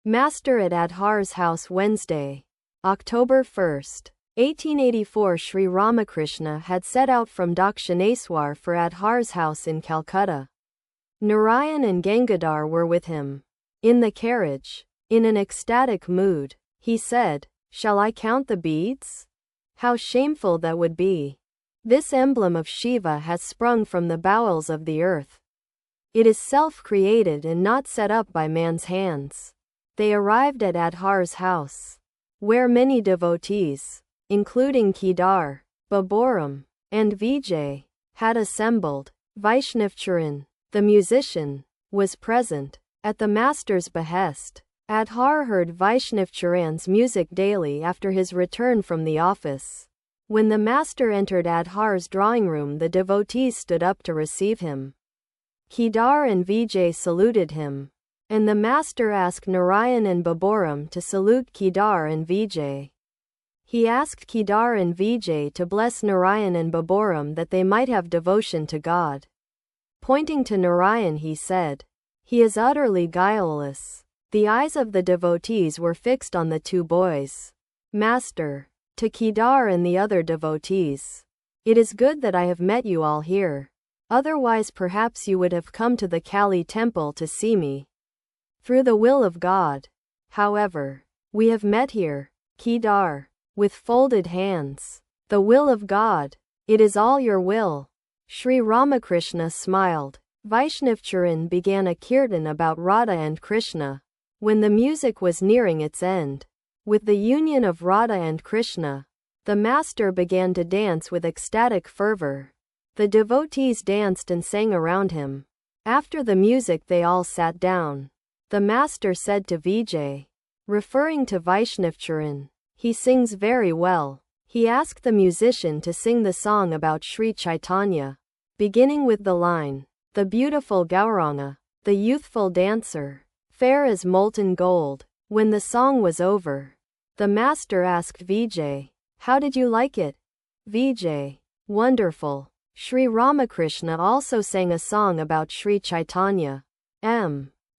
Master at Adhar's house Wednesday, October 1, 1884. Sri Ramakrishna had set out from Dakshineswar for Adhar's house in Calcutta. Narayan and Gangadhar were with him. In the carriage, in an ecstatic mood, he said, "Shall I count the beads? How shameful that would be! This emblem of Shiva has sprung from the bowels of the earth. It is self-created and not set up by man's hands." They arrived at Adhar's house, where many devotees, including Kedar, Baburam, and Vijay, had assembled. Vaishnavcharan, the musician, was present. At the master's behest, Adhar heard Vaishnavcharan's music daily after his return from the office. When the master entered Adhar's drawing room, the devotees stood up to receive him. Kedar and Vijay saluted him, and the master asked Narayan and Baburam to salute Kedar and Vijay. He asked Kedar and Vijay to bless Narayan and Baburam that they might have devotion to God. Pointing to Narayan, he said, "He is utterly guileless." The eyes of the devotees were fixed on the two boys. Master, to Kedar and the other devotees, "It is good that I have met you all here. Otherwise perhaps you would have come to the Kali temple to see me. Through the will of God, however, we have met here." Kedar, with folded hands, "The will of God, it is all your will." Sri Ramakrishna smiled. Vaishnavcharan began a kirtan about Radha and Krishna. When the music was nearing its end, with the union of Radha and Krishna, the master began to dance with ecstatic fervor. The devotees danced and sang around him. After the music they all sat down. The master said to Vijay, referring to Vaishnavcharan, "He sings very well." He asked the musician to sing the song about Sri Chaitanya, beginning with the line, "The beautiful Gauranga, the youthful dancer, fair as molten gold." When the song was over, the master asked Vijay, "How did you like it?" Vijay, "Wonderful." Sri Ramakrishna also sang a song about Sri Chaitanya,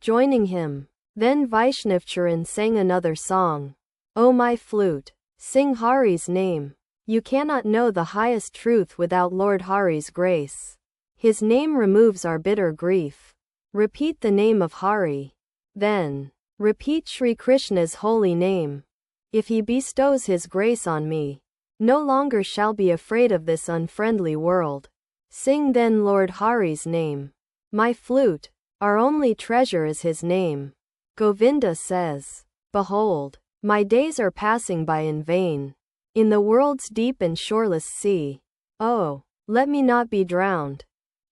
joining him. Then Vaishnavcharan sang another song, "O my flute, sing Hari's name. You cannot know the highest truth without Lord Hari's grace. His name removes our bitter grief. Repeat the name of Hari. Then, repeat Sri Krishna's holy name. If he bestows his grace on me, no longer shall be afraid of this unfriendly world. Sing then Lord Hari's name. My flute, our only treasure is his name." Govinda says, "Behold, my days are passing by in vain, in the world's deep and shoreless sea. Oh, let me not be drowned."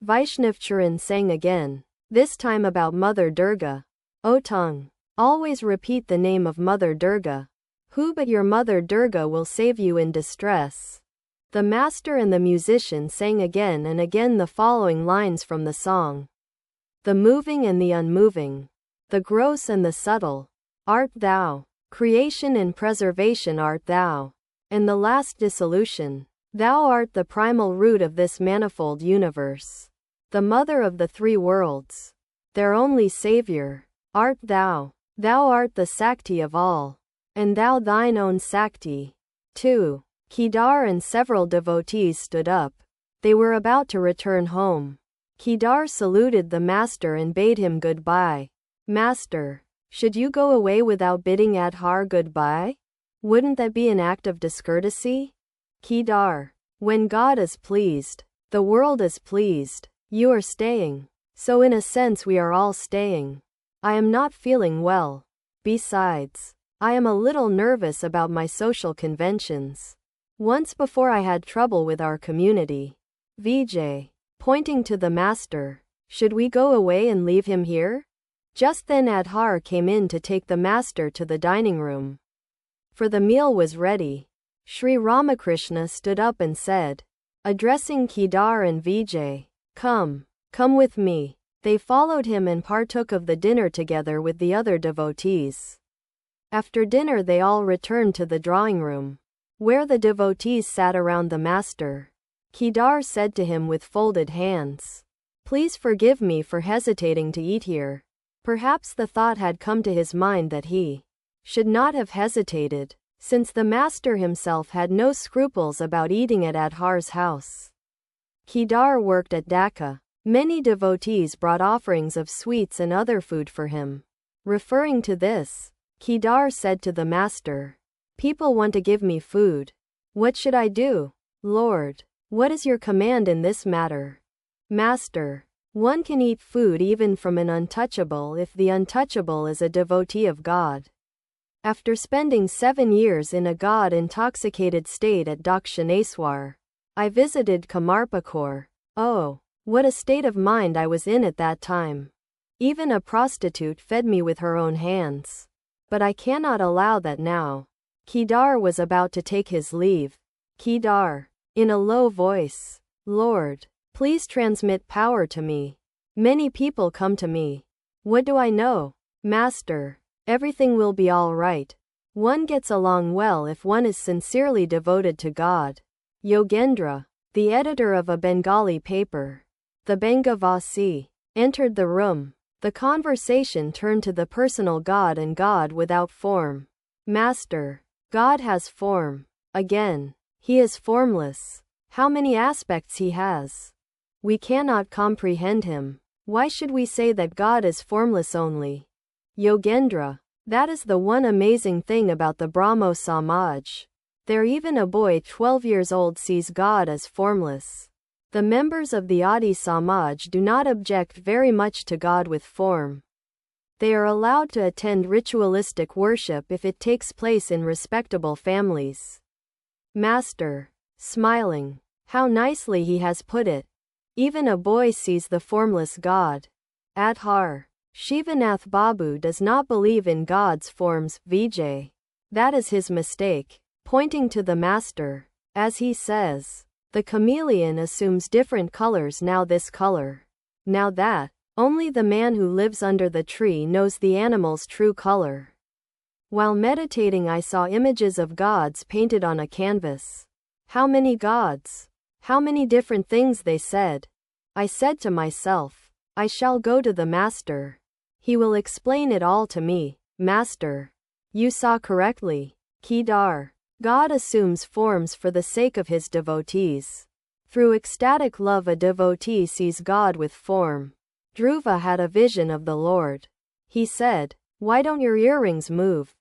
Vaishnavcharan sang again, this time about Mother Durga. "O tongue, always repeat the name of Mother Durga. Who but your Mother Durga will save you in distress?" The master and the musician sang again and again the following lines from the song. "The moving and the unmoving, the gross and the subtle, art thou. Creation and preservation art thou, and the last dissolution. Thou art the primal root of this manifold universe, the mother of the three worlds. Their only savior art thou. Thou art the Sakti of all, and thou thine own Sakti." 2. Kedar and several devotees stood up. They were about to return home. Kedar saluted the master and bade him goodbye. "Master, should you go away without bidding Adhar goodbye? Wouldn't that be an act of discourtesy?" Kedar, "When God is pleased, the world is pleased. You are staying, so in a sense we are all staying. I am not feeling well. Besides, I am a little nervous about my social conventions. Once before I had trouble with our community." Vijay, pointing to the master, "Should we go away and leave him here?" Just then Adhar came in to take the master to the dining room. For the meal was ready. Sri Ramakrishna stood up and said, addressing Kedar and Vijay, come with me." They followed him and partook of the dinner together with the other devotees. After dinner they all returned to the drawing room, where the devotees sat around the master. Kedar said to him with folded hands, "Please forgive me for hesitating to eat here. Perhaps the thought had come to his mind that he should not have hesitated, since the master himself had no scruples about eating at Adhar's house. Kedar worked at Dhaka. Many devotees brought offerings of sweets and other food for him. Referring to this, Kedar said to the master, "People want to give me food. What should I do? Lord, what is your command in this matter?" Master: "One can eat food even from an untouchable if the untouchable is a devotee of God." After spending 7 years in a God-intoxicated state at Dakshineswar, I visited Kamarpukur. Oh, what a state of mind I was in at that time. Even a prostitute fed me with her own hands. But I cannot allow that now. Kedar was about to take his leave. Kedar, in a low voice: "Lord, please transmit power to me. Many people come to me. What do I know?" Master: "Everything will be all right. One gets along well if one is sincerely devoted to God." Yogendra, the editor of a Bengali paper, the Bangavasi, entered the room. The conversation turned to the personal God and God without form. Master: "God has form. Again, he is formless. How many aspects he has. We cannot comprehend him. Why should we say that God is formless only?" Yogendra: "That is the one amazing thing about the Brahmo Samaj. There even a boy 12 years old sees God as formless. The members of the Adi Samaj do not object very much to God with form. They are allowed to attend ritualistic worship if it takes place in respectable families." Master, smiling: "How nicely he has put it. Even a boy sees the formless God." Adhar: "Shivanath Babu does not believe in God's forms, Vijay. That is his mistake." Pointing to the master, as he says, "The chameleon assumes different colors, now this color, now that. Only the man who lives under the tree knows the animal's true color." While meditating, I saw images of gods painted on a canvas. How many gods? How many different things, they said. I said to myself, I shall go to the master. He will explain it all to me. Master: "You saw correctly." Kedar: "God assumes forms for the sake of his devotees. Through ecstatic love a devotee sees God with form. Dhruva had a vision of the Lord. He said, 'Why don't your earrings move?'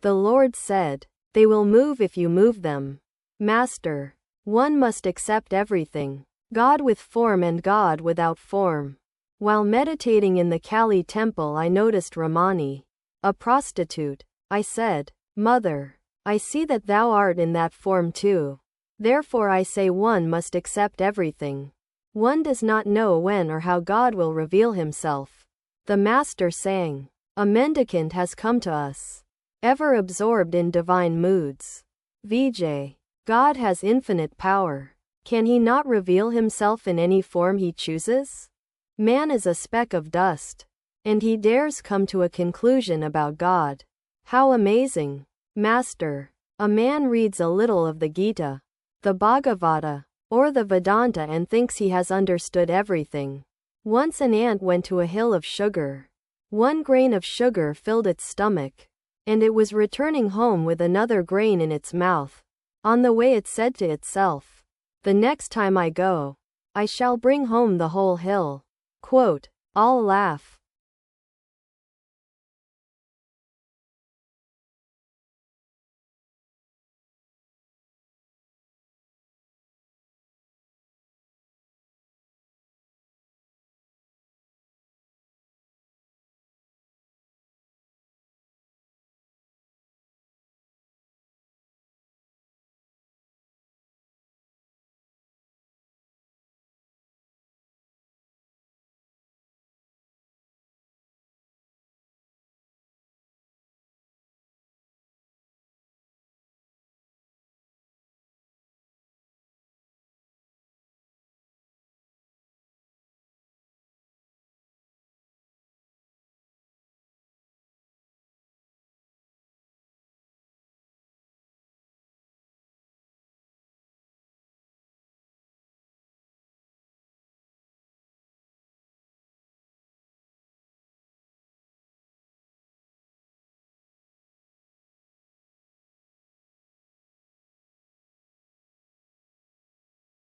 The Lord said, 'They will move if you move them.' Master: "One must accept everything. God with form and God without form." While meditating in the Kali temple, I noticed Ramani, a prostitute. I said, "Mother, I see that thou art in that form too. Therefore I say one must accept everything. One does not know when or how God will reveal himself." The master sang, "A mendicant has come to us, ever absorbed in divine moods." Vijay: "God has infinite power. Can he not reveal himself in any form he chooses? Man is a speck of dust, and he dares come to a conclusion about God. How amazing!" Master: "A man reads a little of the Gita, the Bhagavata, or the Vedanta and thinks he has understood everything. Once an ant went to a hill of sugar. 1 grain of sugar filled its stomach, and it was returning home with another grain in its mouth. On the way it said to itself, 'The next time I go, I shall bring home the whole hill.'" Quote, "All laugh.